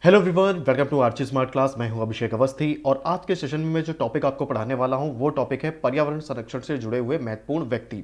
Hello everyone, welcome to Archi smart class. मैं हूं अभिषेक अवस्थी और आज के सेशन में मैं जो टॉपिक आपको पढ़ाने वाला हूं वो टॉपिक है पर्यावरण संरक्षण से जुड़े हुए महत्वपूर्ण व्यक्ति।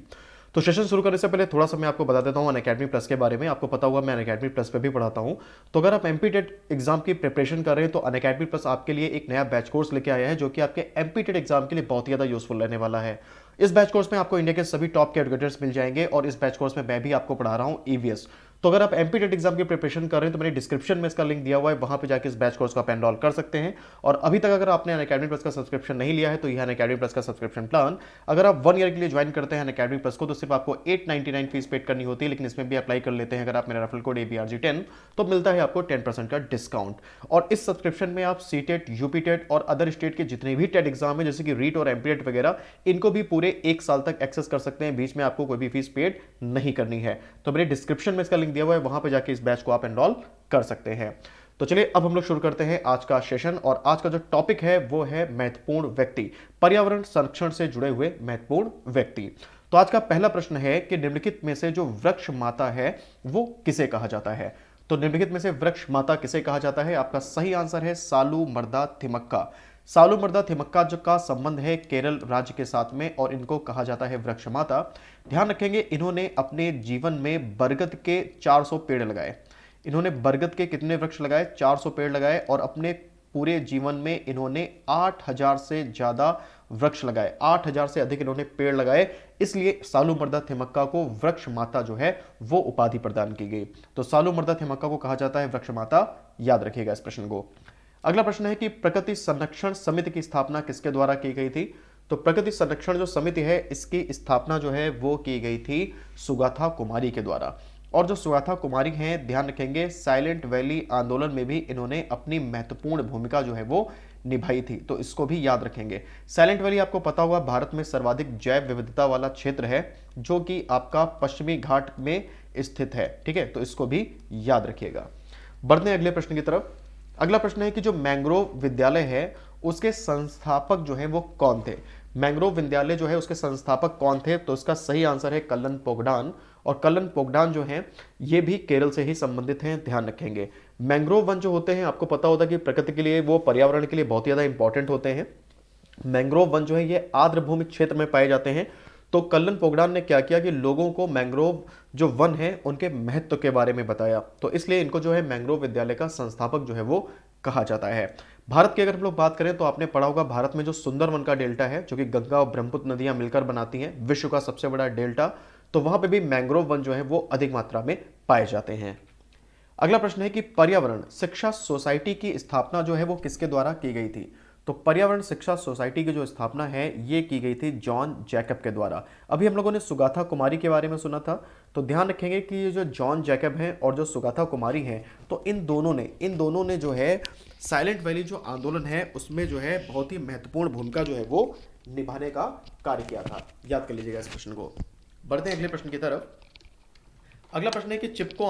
तो सेशन शुरू करने से पहले थोड़ा सा मैं आपको बता देता हूं अनअकैडमी प्लस के बारे में। आपको पता होगा मैं अनअकैडमी प्लस पे भी पढ़ाता हूं। तो अगर आप एमपी टेट एग्जाम की प्रिपरेशन कर रहे हैं तो अनअकैडमी प्लस आपके लिए एक नया बैच कोर्स लेके आया है जो कि आपके एमपी टेट एग्जाम के लिए बहुत ही ज्यादा यूजफुल रहने वाला है। इस बैच कोर्स में आपको इंडिया के सभी टॉप के एडुकेटर्स मिल जाएंगे और इस बैच कोर्स में मैं भी आपको पढ़ा रहा हूं ईवीएस। तो अगर आप एमपी टेट एग्जाम की प्रिपरेशन कर रहे हैं तो मेरे डिस्क्रिप्शन में इसका लिंक दिया हुआ है, वहां पे जाकर इस बैच कोर्स का आप एनरोल कर सकते हैं। और अभी तक अगर आपने अनअकैडमी प्लस का सब्सक्रिप्शन नहीं लिया है तो यह अनअकैडमी प्लस का सब्सक्रिप्शन प्लान अगर आप 1 ईयर के लिए ज्वाइन करते हैं अनअकैडमी प्लस को तो सिर्फ आपको 899 फीस पेड करनी होती है, लेकिन इसमें भी अप्लाई कर लेते हैं अगर आप मेरा रेफरल कोड ABRG10 तो मिलता है आपको 10% का डिस्काउंट। और इस सब्सक्रिप्शन में आप सीटेट, यूपीटेट और अदर स्टेट के जितने भी टेट एग्जाम है जैसे कि रीट और एमपीटेट वगैरह, इनको भी पूरे 1 साल तक एक्सेस कर सकते हैं। बीच में आपको कोई भी फीस पेड नहीं करनी है। तो मेरे डिस्क्रिप्शन में इसका लिंक दिया हुआ है, वहां पर जाके इस बैच को आप एनरोल कर सकते हैं। तो चलिए अब हम लोग शुरू करते हैं आज का सेशन। और आज का जो टॉपिक है वो है महत्वपूर्ण व्यक्ति, पर्यावरण संरक्षण से जुड़े हुए महत्वपूर्ण व्यक्ति। तो आज का पहला प्रश्न है कि निम्नलिखित में से जो वृक्ष माता है वो किसे कहा जाता है। तो निम्नलिखित में से वृक्ष माता किसे कहा जाता है? आपका सही आंसर है सालू मर्दा थिमक्का। सालू मर्दा थिमक्का जो का संबंध है केरल राज्य के साथ में और इनको कहा जाता है वृक्ष माता। ध्यान रखेंगे इन्होंने अपने जीवन में बरगद के 400 पेड़ लगाए। इन्होंने बरगद के कितने वृक्ष लगाए? 400 पेड़ लगाए। और अपने पूरे जीवन में इन्होंने 8000 से ज्यादा वृक्ष लगाए, 8000 से अधिक इन्होंने पेड़ लगाए। इसलिए सालू मर्दा थिमक्का को वृक्ष माता जो है वो उपाधि प्रदान की गई। तो सालू मर्दा थिमक्का को कहा जाता है वृक्ष माता। याद रखिएगा इस प्रश्न को। अगला प्रश्न है कि प्रकृति संरक्षण समिति की स्थापना किसके द्वारा की गई थी? तो प्रकृति संरक्षण जो समिति है इसकी स्थापना जो है वो की गई थी सुगाथा कुमारी के द्वारा। और जो सुगाथा कुमारी हैं, ध्यान रखेंगे साइलेंट वैली आंदोलन में भी इन्होंने अपनी महत्वपूर्ण भूमिका जो है वो निभाई थी। तो इसको भी याद रखेंगे। साइलेंट वैली आपको पता होगा भारत में सर्वाधिक जैव विविधता वाला क्षेत्र है जो कि आपका पश्चिमी घाट में स्थित है। ठीक है, तो इसको भी याद रखिएगा। बढ़ते हैं अगले प्रश्न की तरफ। अगला प्रश्न है कि जो मैंग्रोव विद्यालय है उसके संस्थापक जो है वो कौन थे? मैंग्रोव विद्यालय जो है उसके संस्थापक कौन थे? तो इसका सही आंसर है कल्लन पोगडान। और कल्लन पोगडान जो है ये भी केरल से ही संबंधित हैं। ध्यान रखेंगे मैंग्रोव वन जो होते हैं आपको पता होता कि प्रकृति के लिए वो पर्यावरण के लिए बहुत ही ज्यादा इंपॉर्टेंट होते हैं। मैंग्रोव वन जो है ये आर्द्र भूमि क्षेत्र में पाए जाते हैं। तो कल्लन पोगडान ने क्या किया कि लोगों को मैंग्रोव जो वन है उनके महत्व के बारे में बताया। तो इसलिए इनको जो है मैंग्रोव विद्यालय का संस्थापक जो है वो कहा जाता है। भारत की अगर हम लोग बात करें तो आपने पढ़ा होगा भारत में जो सुंदरवन का डेल्टा है जो कि गंगा और ब्रह्मपुत्र नदियां मिलकर बनाती हैं विश्व का सबसे बड़ा डेल्टा, तो वहां पे भी मैंग्रोव वन जो है वो अधिक मात्रा में पाए जाते हैं। अगला प्रश्न है कि पर्यावरण शिक्षा सोसाइटी की स्थापना जो है वो किसके द्वारा की गई थी? तो पर्यावरण शिक्षा सोसाइटी की जो स्थापना है ये की गई थी जॉन जैकब के द्वारा। अभी हम लोगों ने सुगाथा कुमारी के बारे में सुना था। तो ध्यान रखेंगे कि ये जो जॉन जैकब हैं और जो सुगाथा कुमारी हैं तो इन दोनों ने जो है साइलेंट वैली जो आंदोलन है उसमें जो है बहुत ही महत्वपूर्ण भूमिका जो है वो निभाने का कार्य किया था। याद कर लीजिएगा इस प्रश्न को। बढ़ते हैं अगले प्रश्न की तरफ। अगला प्रश्न है कि चिपको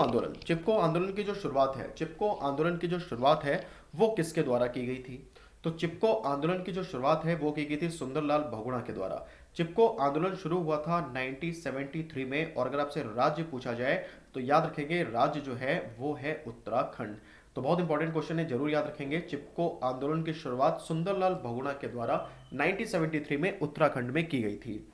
आंदोलन की जो शुरुआत है वो किसके द्वारा की गई थी? तो चिपको आंदोलन की जो शुरुआत है वो की गई थी सुंदरलाल बहुगुणा के द्वारा। चिपको आंदोलन शुरू हुआ था 1973 में। और अगर आपसे राज्य पूछा जाए तो याद रखेंगे राज्य जो है वो है उत्तराखंड। तो बहुत इंपॉर्टेंट क्वेश्चन है, जरूर याद रखेंगे। चिपको आंदोलन की शुरुआत सुंदरलाल बहुगुणा के द्वारा 1973 में उत्तराखंड में की गई थी।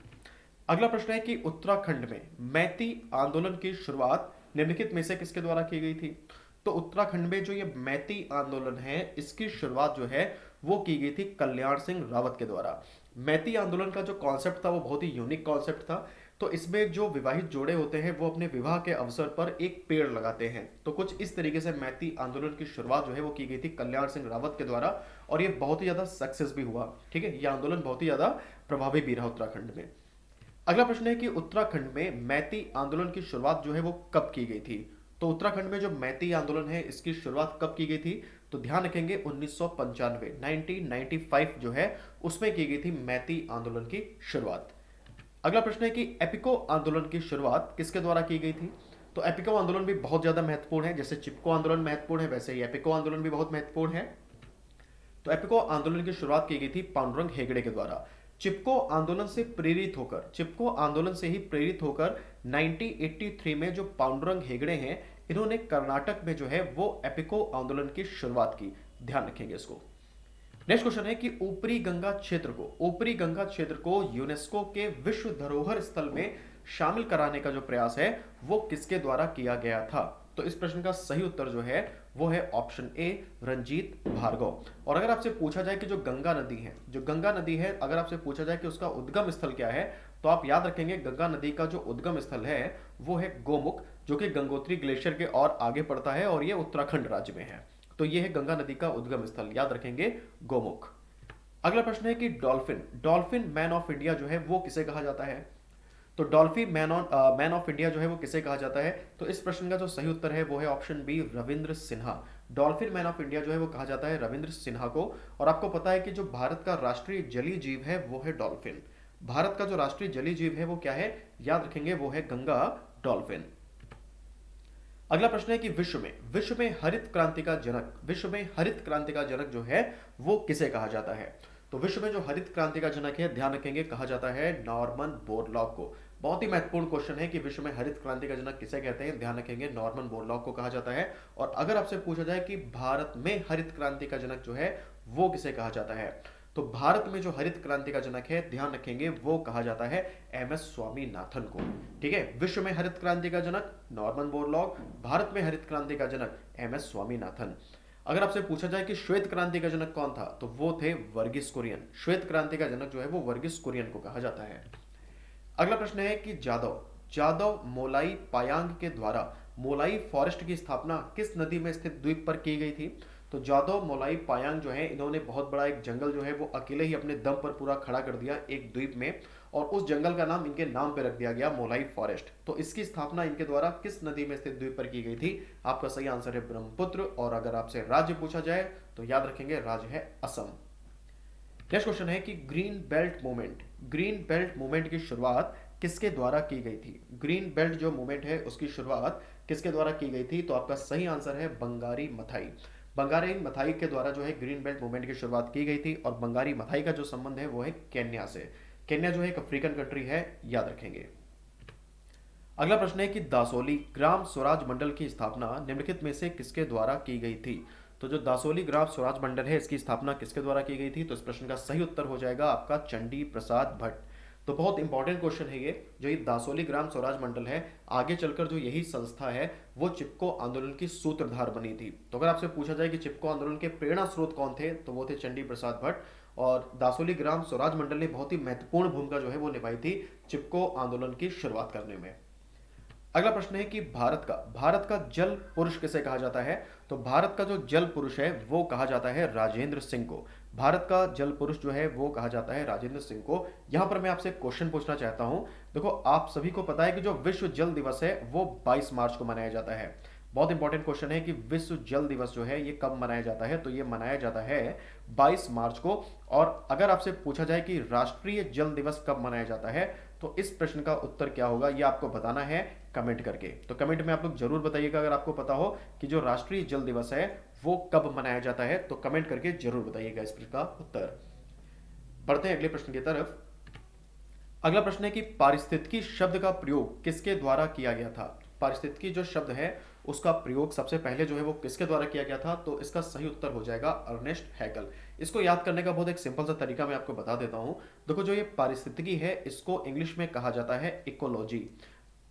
अगला प्रश्न है कि उत्तराखंड में मैती आंदोलन की शुरुआत निम्नलिखित में से किसके द्वारा की गई थी? तो उत्तराखंड में जो ये मैती आंदोलन है इसकी शुरुआत जो है वो की गई थी कल्याण सिंह रावत के द्वारा। मैती आंदोलन का जो कॉन्सेप्ट था वो बहुत ही यूनिक कॉन्सेप्ट था। तो इसमें जो विवाहित जोड़े होते हैं वो अपने विवाह के अवसर पर एक पेड़ लगाते हैं। तो कुछ इस तरीके से मैती आंदोलन की शुरुआत जो है वो की गई थी कल्याण सिंह रावत के द्वारा। और ये बहुत ही ज्यादा सक्सेस भी हुआ। ठीक है, ये आंदोलन बहुत ही ज्यादा प्रभावी भी रहा उत्तराखंड में। अगला प्रश्न है कि उत्तराखंड में मैती आंदोलन की शुरुआत जो है वो कब की गई थी? तो उत्तराखंड में जो मैती आंदोलन है इसकी शुरुआत कब की गई थी? तो ध्यान रखेंगे 1995 1995 जो है उसमें की गई थी मैती आंदोलन की शुरुआत। अगला प्रश्न है कि एपिको आंदोलन की शुरुआत किसके द्वारा की गई थी? तो एपिको आंदोलन भी बहुत ज्यादा महत्वपूर्ण है। जैसे चिपको आंदोलन महत्वपूर्ण है वैसे ही एपिको आंदोलन भी बहुत महत्वपूर्ण है। तो एपिको आंदोलन की शुरुआत की गई थी पांडुरंग हेगड़े के द्वारा। चिपको आंदोलन से ही प्रेरित होकर 1983 में जो पांडुरंग हेगड़े हैं इन्होंने कर्नाटक में जो है वो एपिको आंदोलन की शुरुआत की। ध्यान रखेंगे इसको। नेक्स्ट क्वेश्चन है कि ऊपरी गंगा क्षेत्र को यूनेस्को के विश्व धरोहर स्थल में शामिल कराने का जो प्रयास है वो किसके द्वारा किया गया था? तो इस प्रश्न का सही उत्तर जो है वो है ऑप्शन ए, रंजीत भार्गव। और अगर आपसे पूछा जाए कि जो गंगा नदी है अगर आपसे पूछा जाए कि उसका उद्गम स्थल क्या है, तो आप याद रखेंगे गंगा नदी का जो उद्गम स्थल है वो है गोमुख, जो कि गंगोत्री ग्लेशियर के और आगे पड़ता है और ये उत्तराखंड राज्य में है। तो ये है गंगा नदी का उद्गम स्थल, याद रखेंगे गोमुख। अगला प्रश्न है कि डॉल्फिन मैन ऑफ इंडिया जो है वो किसे कहा जाता है? तो डॉल्फिन मैन ऑफ इंडिया जो है वो किसे कहा जाता है? तो इस प्रश्न का जो सही उत्तर है वो है option B, Ravindra Sinha. Dolphin man of India जो है वो कहा जाता है रविंद्र सिन्हा को। और आपको पता है कि जो भारत का राष्ट्रीय जलीय जीव है वो है डॉल्फिन। भारत का जो राष्ट्रीय जलीय जीव है वो क्या है? याद रखेंगे वो है गंगा डॉल्फिन। अगला प्रश्न है कि विश्व में हरित क्रांति का जनक जो है वो किसे कहा जाता है? तो विश्व में जो हरित क्रांति का जनक है, ध्यान रखेंगे, कहा जाता है नॉर्मन बोरलॉग को। बहुत ही महत्वपूर्ण क्वेश्चन है कि विश्व में हरित क्रांति का जनक किसे कहते हैं, ध्यान रखेंगे नॉर्मन बोरलॉग को कहा जाता है। और अगर आपसे पूछा जाए कि भारत में हरित क्रांति का जनक जो है वो किसे कहा जाता है, तो भारत में जो हरित क्रांति का जनक है, ध्यान रखेंगे, वो कहा जाता है एमएस स्वामीनाथन को। ठीक है, विश्व में हरित क्रांति का जनक नॉर्मन बोरलॉग, भारत में हरित क्रांति का जनक एमएस स्वामीनाथन। अगर आपसे पूछा जाए कि श्वेत क्रांति का जनक कौन था, तो वो थे वर्गीस कुरियन। श्वेत क्रांति का जनक जो है वो वर्गीस कुरियन को कहा जाता है। अगला प्रश्न है कि जादव मोलाई पायांग के द्वारा मोलाई फॉरेस्ट की स्थापना किस नदी में स्थित द्वीप पर की गई थी? तो जादव मोलाई पायांग जो है इन्होंने बहुत बड़ा एक जंगल जो है वो अकेले ही अपने दम पर पूरा खड़ा कर दिया एक द्वीप में, और उस जंगल का नाम इनके नाम पे रख दिया गया मोलाई फॉरेस्ट। तो इसकी स्थापना इनके द्वारा किस नदी में स्थित द्वीप पर की गई थी? आपका सही आंसर है ब्रह्मपुत्र। और अगर आपसे राज्य पूछा जाए तो याद रखेंगे राज्य है असम। नेक्स्ट क्वेश्चन है कि ग्रीन बेल्ट मूवमेंट की शुरुआत किसके द्वारा की गई थी? ग्रीन बेल्ट जो मूवमेंट है उसकी शुरुआत किसके द्वारा की गई थी? तो आपका सही आंसर है बंगारी मथाई। बंगारी मथाई के द्वारा जो है ग्रीन बेल्ट मूवमेंट की शुरुआत की गई थी। और बंगारी मथाई का जो संबंध है वो है केन्या से। केन्या जो है एक अफ्रीकन कंट्री है, याद रखेंगे। अगला प्रश्न है कि दासोली ग्राम स्वराज मंडल की स्थापना निम्नलिखित में से किसके द्वारा की गई थी? तो जो दासोली ग्राम स्वराज मंडल है इसकी स्थापना किसके द्वारा की गई थी? तो इस प्रश्न का सही उत्तर हो जाएगा आपका चंडी प्रसाद भट्ट। तो बहुत इंपॉर्टेंट क्वेश्चन है ये, जो ये दासोली ग्राम स्वराज मंडल है, आगे चलकर जो यही संस्था है वो चिपको आंदोलन की सूत्रधार बनी थी। तो अगर आपसे पूछा जाए कि चिपको आंदोलन के प्रेरणा स्रोत कौन थे, तो वो थे चंडी प्रसाद भट्ट। और दासोली ग्राम स्वराज मंडल ने बहुत ही महत्वपूर्ण भूमिका जो है वो निभाई थी चिपको आंदोलन की शुरुआत करने में। अगला प्रश्न है कि भारत का जल पुरुष किसे कहा जाता है? तो भारत का जो जल पुरुष है वो कहा जाता है राजेंद्र सिंह को। भारत का जल पुरुष जो है वो कहा जाता है राजेंद्र सिंह को। यहां पर मैं आपसे क्वेश्चन पूछना चाहता हूं। देखो, आप सभी को पता है कि जो विश्व जल दिवस है वो 22 मार्च को मनाया जाता है। बहुत इंपॉर्टेंट क्वेश्चन है कि विश्व जल दिवस जो है ये कब मनाया जाता है? तो ये मनाया जाता है 22 मार्च को। और अगर आपसे पूछा जाए कि राष्ट्रीय जल दिवस कब मनाया जाता है, तो इस प्रश्न का उत्तर क्या होगा ये आपको बताना है कमेंट करके। तो कमेंट में आप लोग जरूर बताइएगा अगर आपको पता हो कि जो राष्ट्रीय जल दिवस है वो कब मनाया जाता है, तो कमेंट करके जरूर बताइएगा इस प्रश्न का उत्तर। बढ़ते हैं अगले प्रश्न की तरफ। अगला प्रश्न है कि पारिस्थितिकी शब्द का प्रयोग किसके द्वारा किया गया था? पारिस्थितिकी जो शब्द है उसका प्रयोग सबसे पहले जो है वो किसके द्वारा किया गया था? तो इसका सही उत्तर हो जाएगा अर्नेस्ट हैकल। इसको याद करने का बहुत एक सिंपल सा तरीका मैं आपको बता देता हूं। देखो, जो ये पारिस्थितिकी है इसको इंग्लिश में कहा जाता है इकोलॉजी।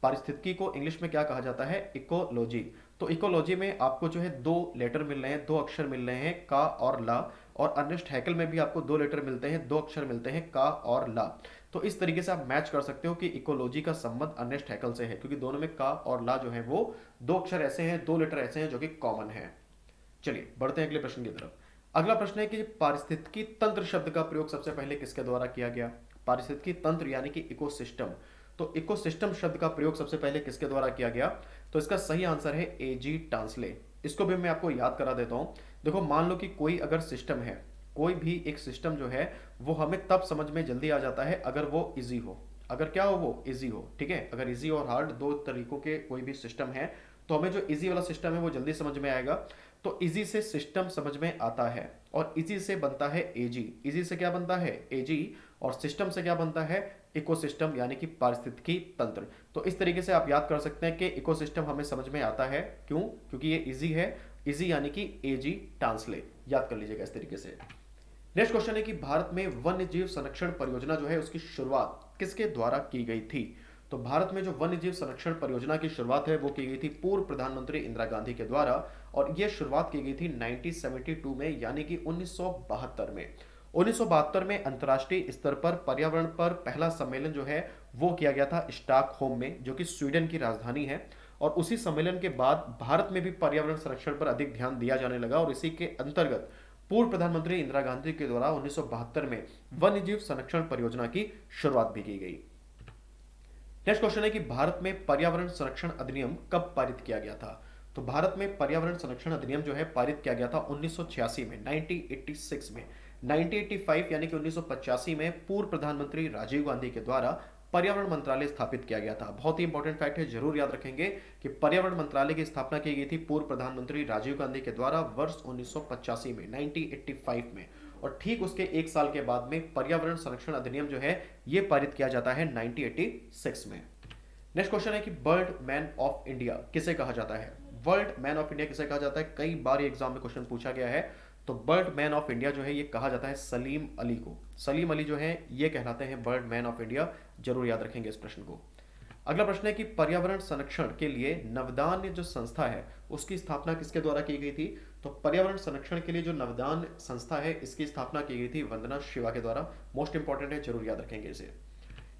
पारिस्थितिकी को इंग्लिश में क्या कहा जाता है? इकोलॉजी। तो इकोलॉजी में आपको जो है दो लेटर मिल रहे हैं, दो अक्षर मिल रहे हैं, का और ला। और अर्नेस्ट हैकल में भी आपको दो लेटर मिलते हैं, दो अक्षर मिलते हैं, का और ला। तो इस तरीके से आप मैच कर सकते हो कि इकोलॉजी का संबंध अर्नेस्ट हैकल से है, क्योंकि दोनों में का और ला जो है वो दो अक्षर ऐसे हैं, दो लेटर ऐसे हैं जो कि कॉमन है। चलिए बढ़ते हैं अगले प्रश्न की तरफ। अगला प्रश्न है कि पारिस्थितिकी तंत्र शब्द का प्रयोग सबसे पहले किसके द्वारा किया गया? पारिस्थितिकी तंत्र यानी कि इकोसिस्टम। तो इकोसिस्टम शब्द का प्रयोग सबसे पहले किसके द्वारा किया गया? तो इसका सही आंसर है एजी टांसले। इसको भी मैं आपको याद करा देता हूं। देखो, मान लो कि कोई अगर सिस्टम है, कोई भी एक सिस्टम जो है वो हमें तब समझ में जल्दी आ जाता है अगर वो इजी हो। अगर क्या हो? वो इजी हो। ठीक है, अगर इजी और हार्ड दो तरीकों के कोई भी सिस्टम है तो हमें जो इजी वाला सिस्टम है वो जल्दी समझ में आएगा। तो इजी से सिस्टम समझ में आता है और इजी से बनता है एजी। इजी से क्या बनता है? एजी। और सिस्टम से क्या बनता है? इकोसिस्टम यानी कि पारिस्थितिकी तंत्र। तो इस तरीके से आप याद कर सकते हैं कि इकोसिस्टम हमें समझ में आता है, क्यों? क्योंकि ये इजी है। इजी यानी कि एजी ट्रांसले, याद कर लीजिएगा इस तरीके से। नेक्स्ट क्वेश्चन है कि भारत में वन्य जीव संरक्षण परियोजना जो है उसकी शुरुआत किसके द्वारा की गई थी? तो भारत में जो वन्य जीव संरक्षण परियोजना की शुरुआत है वो की गई थी पूर्व प्रधानमंत्री इंदिरा गांधी के द्वारा, और ये शुरुआत की गई थी 1972 में, यानी कि 1972 में। 1972 में अंतर्राष्ट्रीय स्तर पर पर्यावरण पर पहला सम्मेलन जो है वो किया गया था स्टॉकहोम में, जो कि स्वीडन की राजधानी है। और उसी सम्मेलन के बाद भारत में भी पर्यावरण संरक्षण पर अधिक ध्यान दिया जाने लगा, और इसी के अंतर्गत पूर्व प्रधानमंत्री इंदिरा गांधी के द्वारा 1972 में वन्यजीव संरक्षण परियोजना की शुरुआत भी की गई। नेक्स्ट क्वेश्चन है कि भारत में पर्यावरण संरक्षण अधिनियम कब पारित किया गया था? तो भारत में पर्यावरण संरक्षण अधिनियम जो है पारित किया गया था 1986 में, 1986 में। 1985 यानी कि 1985 में पूर्व प्रधानमंत्री राजीव गांधी के द्वारा पर्यावरण मंत्रालय स्थापित किया गया था। बहुत ही इंपॉर्टेंट फैक्ट है, जरूर याद रखेंगे कि पर्यावरण मंत्रालय की स्थापना की गई थी पूर्व प्रधानमंत्री राजीव गांधी के द्वारा वर्ष 1985 में, 1985 में। और ठीक उसके एक साल के बाद में पर्यावरण संरक्षण अधिनियम जो है ये पारित किया जाता है 1986 में। नेक्स्ट क्वेश्चन है कि बर्ड मैन ऑफ इंडिया किसे कहा जाता है? वर्ल्ड मैन ऑफ इंडिया किसे कहा जाता है? कई बार एग्जाम में क्वेश्चन पूछा गया है। तो बर्ड मैन ऑफ इंडिया जो है ये कहा जाता है सलीम अली को। सलीम अली जो है ये कहलाते हैं बर्ड मैन ऑफ इंडिया, जरूर याद रखेंगे इस प्रश्न को। अगला प्रश्न है कि पर्यावरण संरक्षण के लिए नवदान जो संस्था है उसकी स्थापना किसके द्वारा की गई थी? तो पर्यावरण संरक्षण के लिए जो नवदान संस्था है इसकी स्थापना की गई थी वंदना शिवा के द्वारा। मोस्ट इंपॉर्टेंट है, जरूर याद रखेंगे इसे।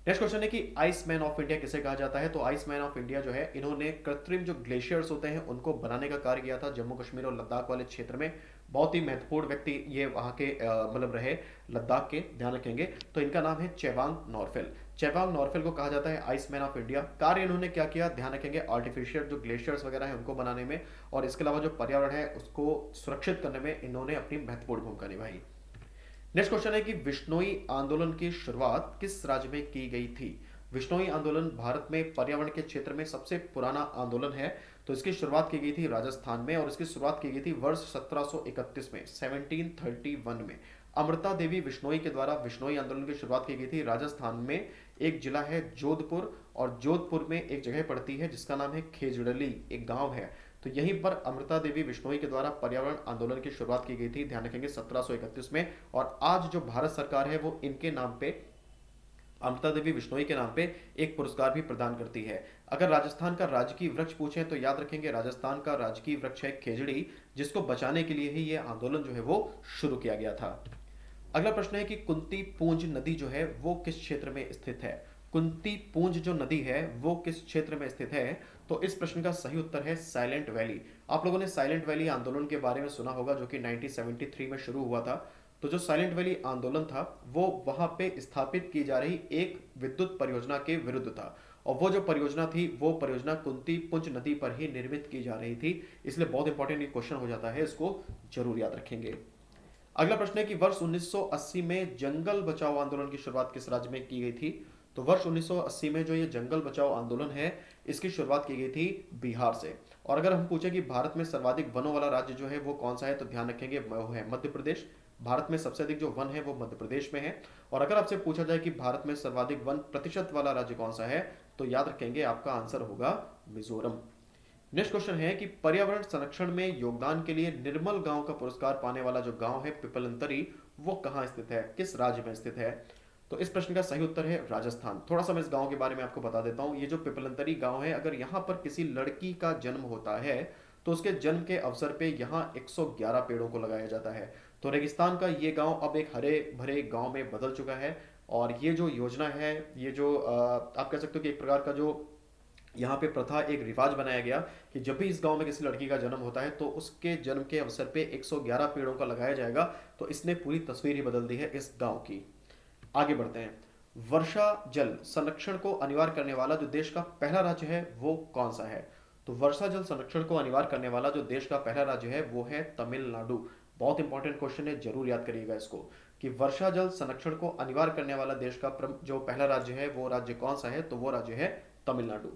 नेक्स्ट क्वेश्चन है कि आइस मैन ऑफ इंडिया किसे कहा जाता है? तो आइस मैन ऑफ इंडिया जो है इन्होंने कृत्रिम जो ग्लेशियर्स होते हैं उनको बनाने का कार्य किया था जम्मू कश्मीर और लद्दाख वाले क्षेत्र में। बहुत ही महत्वपूर्ण व्यक्ति ये वहां के मतलब रहे लद्दाख के, ध्यान रखेंगे। तो इनका नाम है चेवांग नॉरफेल। चेवांग नॉरफेल को कहा जाता है आइस मैन ऑफ इंडिया। कार्य इन्होंने क्या किया, ध्यान रखेंगे, आर्टिफिशियल जो ग्लेशियर्स वगैरह है उनको बनाने में, और इसके अलावा जो पर्यावरण है उसको सुरक्षित करने में इन्होंने अपनी महत्वपूर्ण भूमिका निभाई। नेक्स्ट क्वेश्चन है कि विश्नोई आंदोलन की शुरुआत किस राज्य में की गई थी? विश्नोई आंदोलन भारत में पर्यावरण के क्षेत्र में सबसे पुराना आंदोलन है। तो इसकी शुरुआत की गई थी राजस्थान में, और इसकी शुरुआत की गई थी वर्ष 1731 में, 1731 में। अमृता देवी विश्नोई के द्वारा विश्नोई आंदोलन की शुरुआत की गई थी राजस्थान में। एक जिला है जोधपुर, और जोधपुर में एक जगह पड़ती है जिसका नाम है खेजड़ली, एक गांव है। तो यहीं पर अमृता देवी विश्नोई के द्वारा पर्यावरण आंदोलन की शुरुआत की गई थी, ध्यान रखेंगे 1731 में। और आज जो भारत सरकार है वो इनके नाम पे, अमृता देवी विश्नोई के नाम पे एक पुरस्कार भी प्रदान करती है। अगर राजस्थान का राजकीय वृक्ष पूछें तो याद रखेंगे राजस्थान का राजकीय वृक्ष है खेजड़ी, जिसको बचाने के लिए ही ये आंदोलन जो है वो शुरू किया गया था। अगला प्रश्न है कि कुंती पूंज नदी जो है वो किस क्षेत्र में स्थित है? कुंती पूंज जो नदी है वो किस क्षेत्र में स्थित है? तो इस प्रश्न का सही उत्तर है साइलेंट वैली। आप लोगों ने साइलेंट वैली आंदोलन के बारे में सुना होगा, जो कि 1973 में शुरू हुआ था। तो जो साइलेंट वैली आंदोलन था वो वहां पे स्थापित की जा रही एक विद्युत परियोजना के विरुद्ध था, और वो जो परियोजना थी वो परियोजना कुंती पुंज नदी पर ही निर्मित की जा रही थी। इसलिए बहुत इंपॉर्टेंट ये क्वेश्चन हो जाता है, इसको जरूर याद रखेंगे। अगला प्रश्न है कि वर्ष 1980 में जंगल बचाओ आंदोलन की शुरुआत किस राज्य में की गई थी? तो वर्ष 1980 में जो ये जंगल बचाओ आंदोलन है इसकी शुरुआत की गई थी बिहार से। और अगर हम पूछें कि भारत में सर्वाधिक वनों वाला राज्य जो है वो कौन सा है, तो ध्यान रखेंगे वो है मध्य प्रदेश। भारत में सबसे अधिक जो वन है वो मध्य प्रदेश में है। और अगर आपसे पूछा जाए कि भारत में सर्वाधिक वन प्रतिशत वाला राज्य कौन सा है, तो याद रखेंगे आपका आंसर होगा मिजोरम। नेक्स्ट क्वेश्चन है कि पर्यावरण संरक्षण में योगदान के लिए निर्मल गांव का पुरस्कार पाने वाला जो गांव है पिपलंतरी, वो कहां स्थित है, किस राज्य में स्थित है? तो इस प्रश्न का सही उत्तर है राजस्थान। थोड़ा सा मैं इस गांव के बारे में आपको बता देता हूं। ये जो पिपलंतरी गांव है, अगर यहां पर किसी लड़की का जन्म होता है तो उसके जन्म के अवसर पे यहां 111 पेड़ों को लगाया जाता है। तो रेगिस्तान का ये गांव अब एक हरे भरे गांव में बदल चुका है। और ये जो योजना है, ये जो आप कह सकते हो कि एक प्रकार का जो यहाँ पे प्रथा, एक रिवाज बनाया गया कि जब भी इस गांव में किसी लड़की का जन्म होता है तो उसके जन्म के अवसर पे 111 पेड़ों का लगाया जाएगा। तो इसने पूरी तस्वीर ही बदल दी है इस गांव की। आगे बढ़ते हैं। वर्षा जल संरक्षण को अनिवार्य करने वाला जो देश का पहला राज्य है वो कौन सा है? तो वर्षा जल संरक्षण को अनिवार्य करने वाला जो देश का पहला राज्य है वो है तमिलनाडु। बहुत इंपॉर्टेंट क्वेश्चन है, जरूर याद करिएगा इसको कि वर्षा जल संरक्षण को अनिवार्य करने वाला देश का जो पहला राज्य है वो राज्य कौन सा है? तो वो राज्य है तमिलनाडु।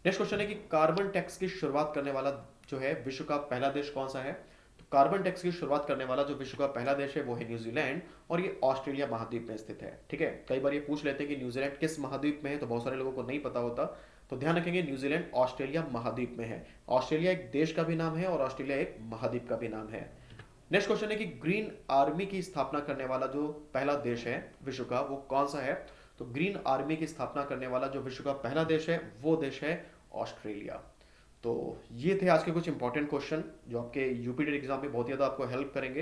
नेक्स्ट क्वेश्चन है कि कार्बन टैक्स की शुरुआत करने वाला जो है विश्व का पहला देश कौन सा है? तो कार्बन टैक्स की शुरुआत करने वाला जो विश्व का पहला देश है वो है न्यूजीलैंड, और ये ऑस्ट्रेलिया महाद्वीप में स्थित है। ठीक है, कई बार ये पूछ लेते हैं कि न्यूजीलैंड किस महाद्वीप में है, तो बहुत सारे लोगों को नहीं पता होता। तो ध्यान रखेंगे, न्यूजीलैंड ऑस्ट्रेलिया महाद्वीप में है। ऑस्ट्रेलिया एक देश का भी नाम है और ऑस्ट्रेलिया एक महाद्वीप का भी नाम है। नेक्स्ट क्वेश्चन है कि ग्रीन आर्मी की स्थापना करने वाला जो पहला देश है विश्व का वो कौन सा है। तो ग्रीन आर्मी की स्थापना करने वाला जो विश्व का पहला देश है वो देश है ऑस्ट्रेलिया। तो ये थे आज के कुछ इंपॉर्टेंट क्वेश्चन जो आपके यूपीटेट एग्जाम में बहुत ज़्यादा आपको हेल्प करेंगे।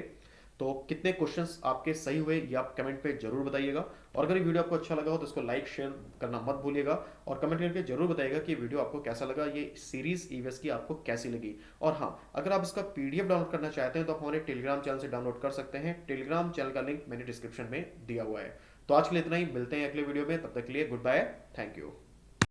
तो कितने क्वेश्चंस आपके सही हुए ये आप कमेंट पे जरूर बताइएगा, और अगर ये वीडियो आपको अच्छा लगा हो तो इसको लाइक शेयर करना मत भूलिएगा, और कमेंट करके जरूर बताइएगा कि वीडियो आपको कैसा लगा, ये सीरीज ईवीएस की आपको कैसी लगी। और हाँ, अगर आप इसका पीडीएफ डाउनलोड करना चाहते हैं तो आप हमारे टेलीग्राम चैनल से डाउनलोड कर सकते हैं। टेलीग्राम चैनल का लिंक मैंने डिस्क्रिप्शन में दिया हुआ है। तो आज के लिए इतना ही, मिलते हैं अगले वीडियो में, तब तक के लिए गुड बाय, थैंक यू।